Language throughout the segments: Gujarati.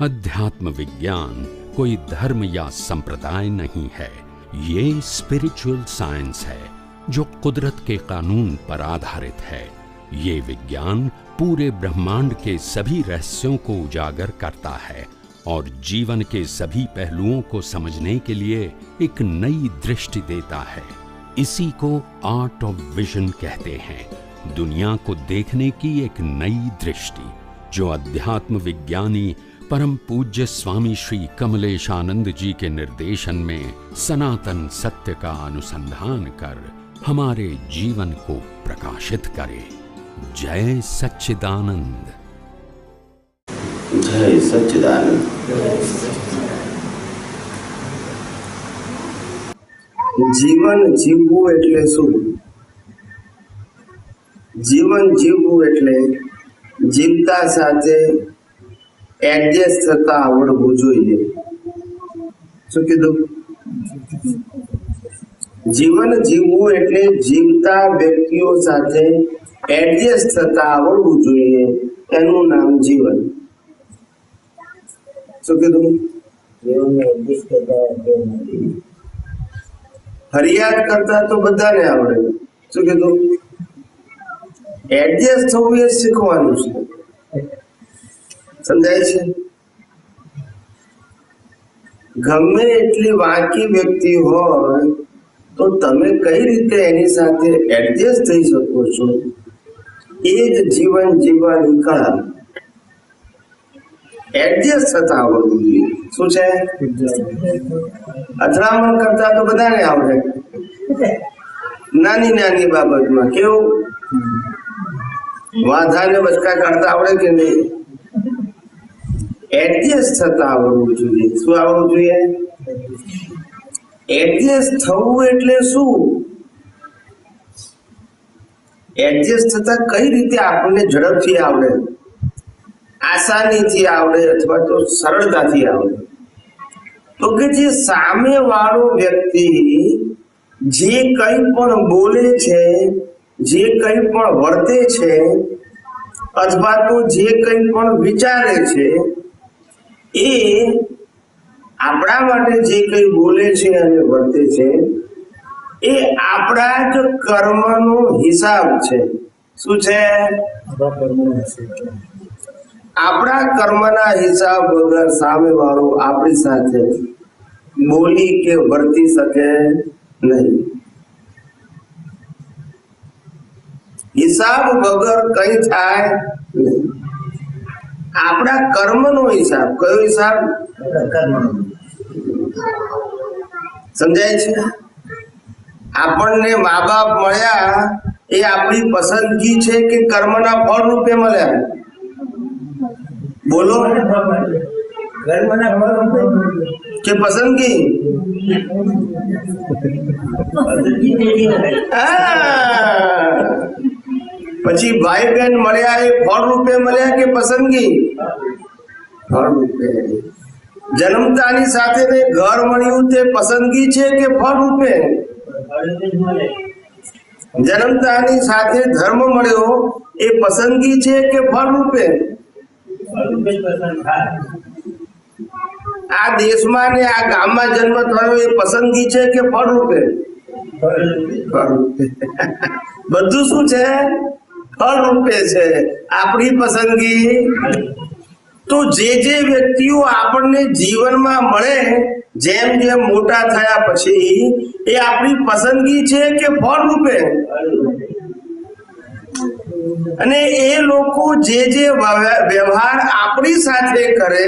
अध्यात्म विज्ञान कोई धर्म या संप्रदाय नहीं है, ये स्पिरिचुअल साइंस है जो कुदरत के कानून पर आधारित है। ये विज्ञान पूरे ब्रह्मांड के सभी रहस्यों को उजागर करता है और जीवन के सभी पहलुओं को समझने के लिए एक नई दृष्टि देता है। इसी को आर्ट ऑफ विजन कहते हैं, दुनिया को देखने की एक नई दृष्टि, जो अध्यात्म विज्ञानी परम पूज्य स्वामी श्री कमलेशानंद जी के निर्देशन में सनातन सत्य का अनुसंधान कर हमारे जीवन को प्रकाशित करे। जय सच्चिदानंद। जय सच्चिदानंद। जीवन जीवવું એટલે શું? જીવન જીવવું એટલે જીવતા સાથે એડજસ્ટ થતા આવડવું જોઈએ। શું કીધું? જીવન જીવવું એટલે જીવતા વ્યક્તિઓ સાથે એડજસ્ટ થતા આવડવું જોઈએ, એનું નામ જીવન। શું કીધું? ફરિયાદ કરતા તો બધાને આવડે। શું કીધું? એડજસ્ટ થવું એ શીખવાનું છે। સમજાય છે? ગમે એટલી વાંકી વ્યક્તિ હોય તો તમે કઈ રીતે એની સાથે એડજસ્ટ થઈ શકો છો, એ જ જીવન જીવવાની કળા। એડજસ્ટ થતા આવડવું જોઈએ। શું છે? અથડામણ કરતા તો બધાને આવડે, નાની નાની બાબતમાં કેવું વાંધાને બચકા કાઢતા આવડે કે નહીં? એડજસ્ટ થતા આવડવું જોઈએ। શું આવડવું જોઈએ? એડજસ્ટ થવું એટલે શું? એડજસ્ટ થતા કઈ રીતે આપણને ઝડપથી આવડે, આસાનીથી આવડે અથવા તો સરળતાથી આવડે? તો કે જે સામે વાળો વ્યક્તિ જે કંઈ પણ બોલે છે, જે કંઈ પણ વર્તે છે અથવા તો જે કંઈ પણ વિચારે છે, એ આપણા માટે જે કંઈ બોલે છે અને વર્તે છે એ આપણા જ કર્મનો હિસાબ છે। શું છે? આપણા કર્મના હિસાબ વગર સામે વાળો આપણી સાથે બોલી કે વર્તી શકે નહીં। હિસાબ વગર કઈ થાય નહીં। આપણા કર્મનો હિસાબ। કયો હિસાબ? સમજાય છે? આપણને મા બાપ મળ્યા એ આપણી પસંદગી છે કે કર્મના ફળ રૂપે મળ્યા? બોલો, કે પસંદગી? પછી ભાઈ બહેન મળ્યા એ ફળ રૂપે મળ્યા કે પસંદગી? ફળ રૂપે। જન્મતાની સાથે ઘર મળ્યું તે પસંદગી છે કે ફળ રૂપે? જન્મતાની સાથે ધર્મ મળ્યો એ પસંદગી છે કે ફળ રૂપે? આ દેશમાં ને આ ગામમાં જન્મ થયો એ પસંદગી છે કે ફળ રૂપે? બધું શું છે? ફળ રૂપે છે, આપણી પસંદગી। તો જે વ્યક્તિઓ આપણને જીવનમાં મળે, જેમ જેમ મોટા થયા પછી એ આપણી પસંદગી છે કે ફળ રૂપે? અને એ લોકો જે વ્યવહાર આપણી સાથે કરે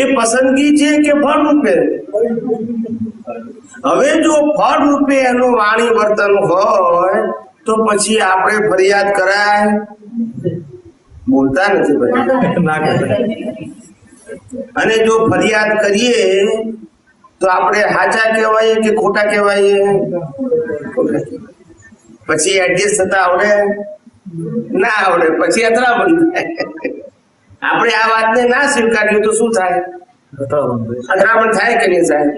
એ પસંદગી છે કે ફળ રૂપે? હવે જો ફળ રૂપે એનું વાણી વર્તન હોય તો પછી આપણે ફરિયાદ કરાય? બોલતા નથી ભાઈ। અને જો ફરિયાદ કરીએ તો આપણે સાચા કહેવાય કે ખોટા કહેવાય? પછી એડજસ્ટ થતા આવડે? ના આવડે, પછી અથડામણ થાય। આપણે આ વાતને ના સ્વીકાર્યું તો શું થાય? અથડામણ થાય કે નહીં થાય?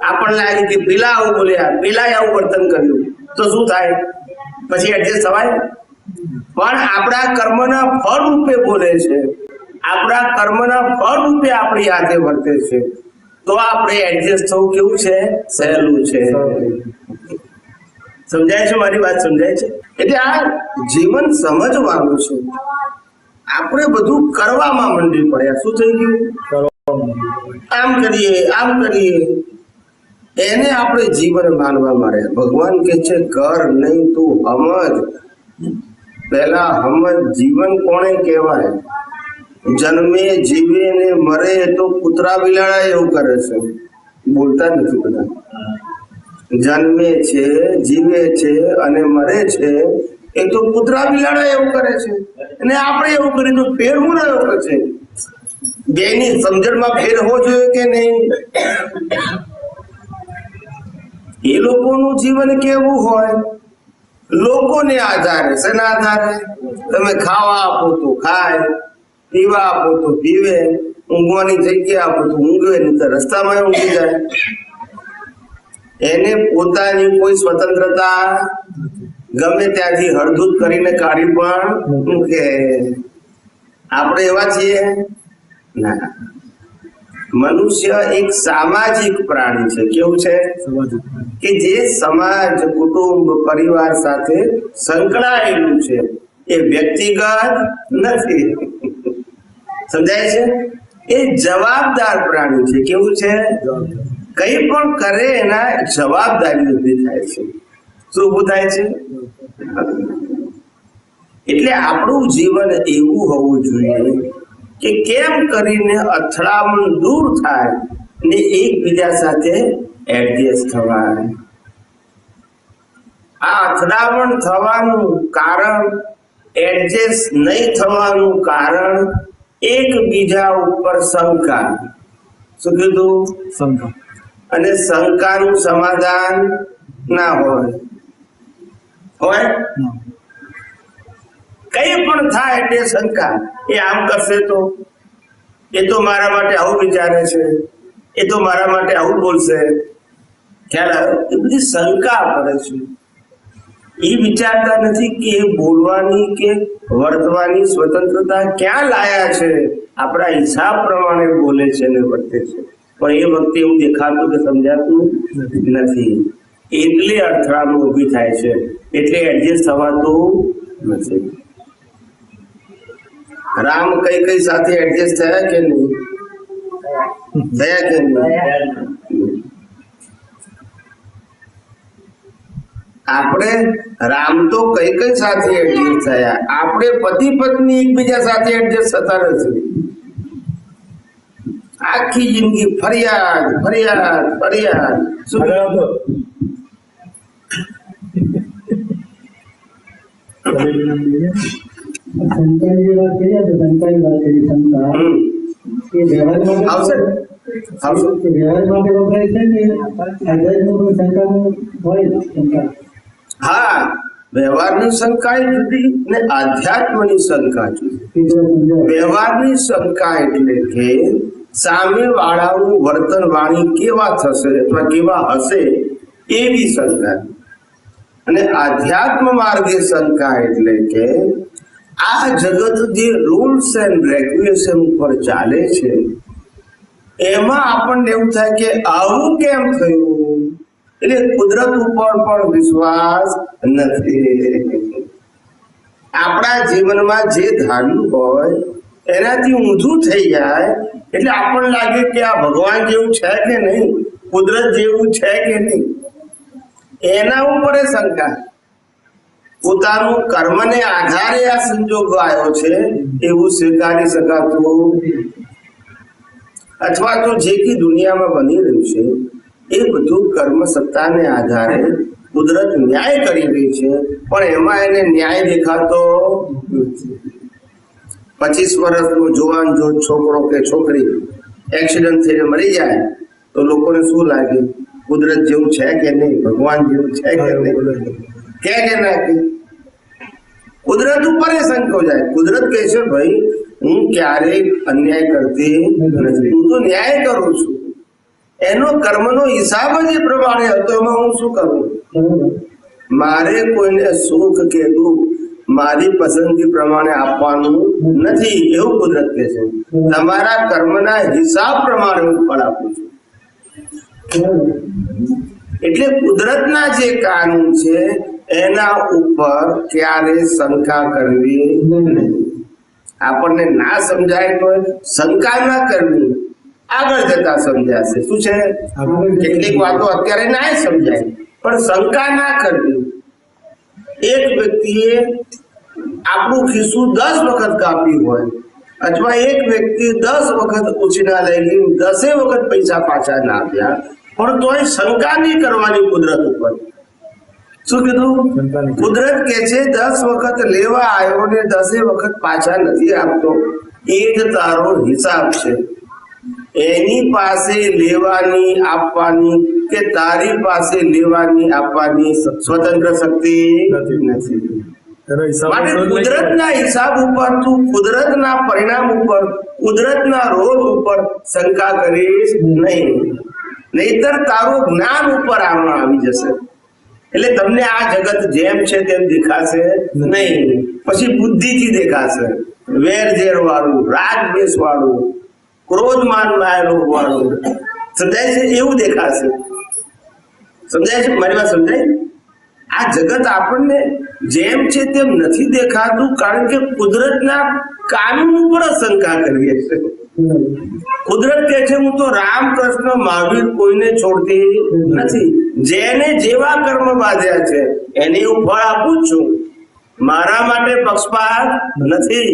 આપણને લાગે કે પેલા આવું બોલ્યા, પેલા આવું વર્તન કર્યું તો શું થાય? પછી એડજસ્ટ થવાય? પણ આપણા કર્મના ફળ રૂપે બોલે છે, આપણા કર્મના ફળ રૂપે આપણી હાથે વર્તે છે, તો આપણે એડજસ્ટ થવું કેવું છે? સહેલું છે. સમજાય છે? મારી વાત સમજાય છે? એટલે આ જીવન સમજવાનું છે. આપણે બધું કરવામાં મંડી પડ્યા. શું થઈ ગયું? આમ કરીએ, આમ કરીએ, એને આપણે જીવન માનવા માંડ્યા. ભગવાન કે છે કર નહીં તું સમજ. પેલા સમજ જીવન કોને કહેવાય? જન્મે, જીવે ને મરે તો કૂતરા બિલાડા એવું કરે છે, બોલતા નથી બધા. જન્મે છે, જીવે છે અને મરે છે એ તો કૂતરા બિલાડા એવું કરે છે, અને આપણે એવું કરીને ફેર હું રહ્યો છે. બેની સમજણમાં ફેર હોવો જોઈએ કે નહીં? એ લોકોનું જીવન કેવું હોય? લોકોને આધારે. શેના આધારે? તમે ખાવા આપો તો ખાય, પીવા આપો તો પીવે, ઊંઘવાની જગ્યા આપો તો ઊંઘવે, નહીં તો રસ્તામાં ઊંઘી જાય. એને પોતાની કોઈ સ્વતંત્રતા ગમે ત્યાંથી હળધૂત કરીને કાઢી પણ મૂકે. આપણે એવા છીએ? ના. મનુષ્ય એક સામાજિક પ્રાણી છે. કેવું છે? કે જે સમાજ, કુટુંબ, પરિવાર સાથે સંકળાયેલું છે, એ વ્યક્તિગત નથી. સમજાય છે? એ જવાબદાર પ્રાણી છે. કેવું છે? કઈ પણ કરે એના જવાબદારી ઉભી થાય છે. શું ઉભું થાય છે? એટલે આપણું જીવન એવું હોવું જોઈએ કે કેમ કરીને અથડામણ દૂર થાય ને એકબીજા સાથે એડજસ્ટ થવાય. આ અથડામણ થવાનું કારણ, એડજસ્ટ નહીં થવાનું કારણ, એકબીજા ઉપર શંકા. શું કીધું? શંકા. અને શંકાનું સમાધાન ના હોય. કઈ પણ થાય એટલે શંકા. એ આમ કરશે તો, એ તો મારા માટે આવું વિચારે છે, એ તો મારા માટે આવું બોલશે. ખ્યાલ આવ્યો? એ બધી શંકા પડે છે. એ વિચારતા નથી કે એ બોલવાની કે વર્તવાની સ્વતંત્રતા ક્યાં લાયા છે. આપણા હિસાબ પ્રમાણે બોલે છે ને વર્તે છે, પણ એ વખતે એવું દેખાતું કે સમજાતું નથી. એટલે અથડામણ ઊભી થાય છે, એટલે એડજસ્ટ થવાતું નથી. રામ કઈ કઈ સાથે એડજસ્ટ થયા કે નહીં? થયા કે નહીં? આપણે રામ તો કઈ કઈ સાથે એડજસ્ટ થયા. આપણે પતિ પત્ની એકબીજા સાથે એડજસ્ટ થતા નથી. આખી જિંદગી ફરિયાદ ફરિયાદ ફરિયાદ. શું શંકાની વાત કરીએ તો શંકાની વાત કરી. શંકા એ વ્યવહાર માટે વ્યવહાર માટે વપરાય છે કે આધ્યાત્મિક શંકાનું હોય? શંકા હા, વ્યવહારની શંકા જુદી ને આધ્યાત્મની શંકા જુદી. વ્યવહારની શંકા એટલે કે સામે વાળાનું વર્તન વાણી કેવા થશે અથવા કેવા હશે એવી શંકા. અને આધ્યાત્મ માર્ગે શંકા એટલે કે આ જગત જે રૂલ્સ એન્ડ રેગ્યુલેશન ઉપર ચાલે છે એમાં આપણને એવું થાય કે આવું કેમ થયું, એટલે કુદરત ઉપર પણ વિશ્વાસ નથી. આપણા જીવનમાં જે ધાર્યું હોય એનાથી ઊંધું થઈ જાય એટલે આપણને લાગે કે આ ભગવાન જેવું છે કે નહીં, કુદરત જેવું છે કે નહીં. એના ઉપર શંકા. પોતાનું કર્મને આધારે આ સંજોગો આવ્યો છે એવું સ્વીકારી શકાતું, અથવા તો જે કઈ દુનિયામાં બની રહ્યું છે એ બધું કર્મ સત્તાને આધારે કુદરત ન્યાય કરી રહી છે, પણ એમાં એને ન્યાય દેખાતો 25 વર્ષનો જુવાન જો છોકરો કે છોકરી એક્સિડન્ટ થઈને મરી જાય તો લોકોને શું લાગે? કુદરત જેવું છે કે નહીં, ભગવાન જેવું છે કે નહીં, કે ના કે? કુદરત ઉપર એ શંકો જાય. કુદરત કહે છે ભાઈ હું ક્યારેય અન્યાય કરતી નથી, હું તો ન્યાય કરું છું. એનો કર્મનો હિસાબ જ એ પ્રમાણે હતો, એમાં હું શું કરું? મારે કોઈને સુખ કે દુઃખ, મારી પસંદગી પ્રમાણે આપવાનું નથી એવું કુદરત કહે છે. તમારા કર્મના હિસાબ પ્રમાણે હું ફળ આપું છું. એટલે કુદરતના જે કાનૂન છે એના ઉપર ક્યારે શંકા કરવી નહીં. આપણને ના સમજાય તો શંકા ના કરવી, આગળ જતા સમજાશે. શું છે, કેટલીક વાતો અત્યારે ના સમજાય પણ શંકા ના કરવી. એક વ્યક્તિએ આપણું ખિસ્સું 10 વખત કાપ્યું હોય અથવા એક વ્યક્તિ 10 વખત ઉછીના લઈ ગઈ, 10 વખત પૈસા પાછા ના આપ્યા, પણ તોય શંકા નહીં કરવાની કુદરત ઉપર. શું કીધું? કુદરત કે છે 10 વખત લેવા આવ્યો ને 10 વખત પાછા નથી આપતો, એ જ તારો હિસાબ છે. એની પાસે લેવાની આપવાની કે તારી પાસે લેવાની આપવાની સ્વતંત્ર શક્તિ નથી. માટે કુદરતના હિસાબ ઉપર તું કુદરતના પરિણામ ઉપર કુદરતના રોલ ઉપર શંકા કરીશ નહીં, નહીતર તારું જ્ઞાન ઉપર આમાં આવી જશે. એટલે તમને આ જગત જેમ છે તેમ દેખાશે નહીં, પછી બુદ્ધિથી દેખાશે. વેર ઝેર વાળું, રાગ દ્વેષ વાળું, ક્રોધ માન માયેલું વાળું સમજાય છે એવું દેખાશે. સમજાય છે? મારી વાત સમજાય? આ જગત આપણને જેમ છે તેમ નથી દેખાતું, કારણ કે કુદરતના કાનૂન ઉપર શંકા કરીએ છીએ. કુદરત કહે છે હું તો રામ કૃષ્ણ મહાવીર કોઈને છોડતી નથી, જેને જેવા કર્મ બાંધ્યા છે એને હું ફળ આપું છું. મારા માટે પક્ષપાત નથી.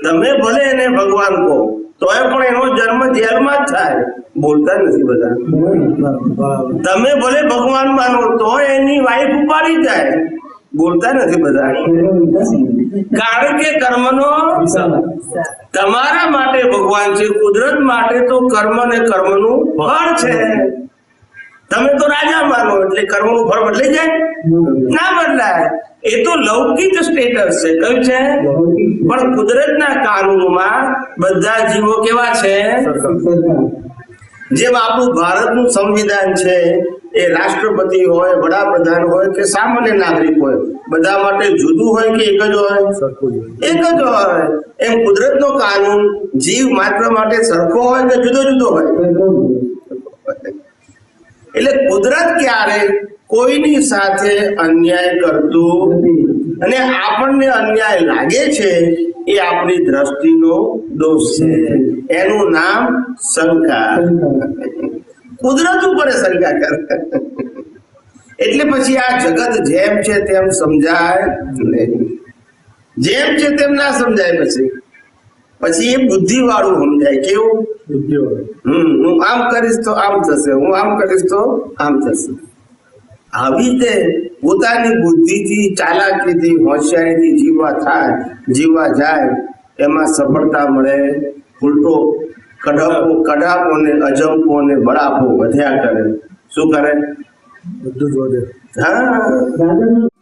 તમે ભલે એને ભગવાન કહો તોય પણ એનો જન્મ જેલમાં જ થાય, બોલતા નથી બધા. તમે ભલે ભગવાન માનો તો એની વાઈફ ઉપાડી જાય, બોલતા નથી બધા. કારણ કે કર્મનો તમારા માટે ભગવાન છે, કુદરત માટે તો કર્મ ને કર્મનું ફળ છે. તમે તો રાજા માનો એટલે કર્મનું ફળ બદલાઈ જાય? ના બદલાય. એ તો લૌકિક સ્ટેટસ છે. કયું છે? પણ કુદરતના કાનૂનમાં બધા જીવો કેવા છે? જેમ આપણું ભારતનું સંવિધાન છે, એ રાષ્ટ્રપતિ હોય, વડાપ્રધાન હોય કે સામાન્ય નાગરિક હોય, બધા માટે જુદું હોય કે એક જ હોય? એક જ હોય. એમ કુદરતનો કાનૂન જીવ માત્ર માટે સરખો હોય કે જુદો જુદો હોય? એટલે કુદરત ક્યારે કોઈની સાથે અન્યાય કરતું, અને આપણને અન્યાય લાગે છે એ આપણી દ્રષ્ટિનો દોષ છે. એનું નામ શંકા. કુદરત ઉપર શંકા કરે એટલે પછી આ જગત જેમ છે તેમ સમજાય નહીં. જેમ છે તેમ ના સમજાય. પછી એ બુદ્ધિ વાળું સમજાય. કેવું? હું આમ કરીશ તો આમ થશે, હું આમ કરીશ તો આમ થશે. આવી રીતે પોતાની બુદ્ધિથી, ચાલાકીથી, હોશિયારીથી જીવવા જાય એમાં સફળતા મળે. ઉલટો કડાપો ને અજંપો ને બળાપો વધ્યા કરે. શું કરે? બધું જ વધે. હા.